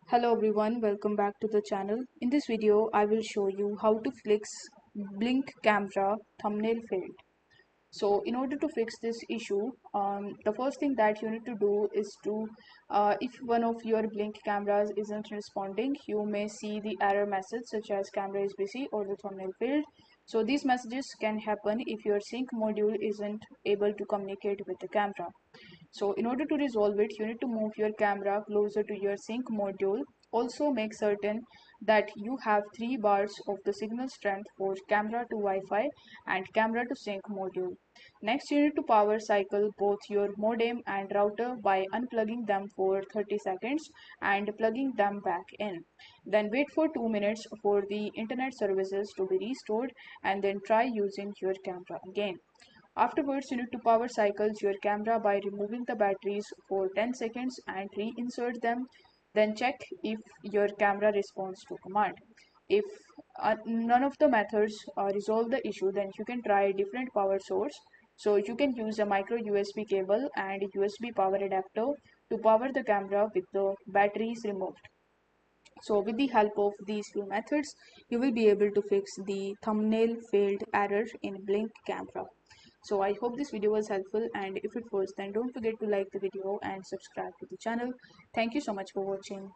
Hello everyone, welcome back to the channel. In this video, I will show you how to fix blink camera thumbnail failed. So in order to fix this issue, the first thing that you need to do is to, if one of your blink cameras isn't responding, you may see the error message such as camera is busy or the thumbnail failed. So these messages can happen if your sync module isn't able to communicate with the camera. So in order to resolve it, you need to move your camera closer to your sync module. Also make certain that you have 3 bars of the signal strength for camera to Wi-Fi and camera to sync module. Next, you need to power cycle both your modem and router by unplugging them for 30 seconds and plugging them back in. Then wait for 2 minutes for the internet services to be restored and then try using your camera again. Afterwards, you need to power cycle your camera by removing the batteries for 10 seconds and reinsert them. Then check if your camera responds to command. If none of the methods resolve the issue, then you can try a different power source. So you can use a micro USB cable and USB power adapter to power the camera with the batteries removed. So with the help of these few methods, you will be able to fix the thumbnail failed error in Blink camera. So I hope this video was helpful, and if it was, then don't forget to like the video and subscribe to the channel. Thank you so much for watching.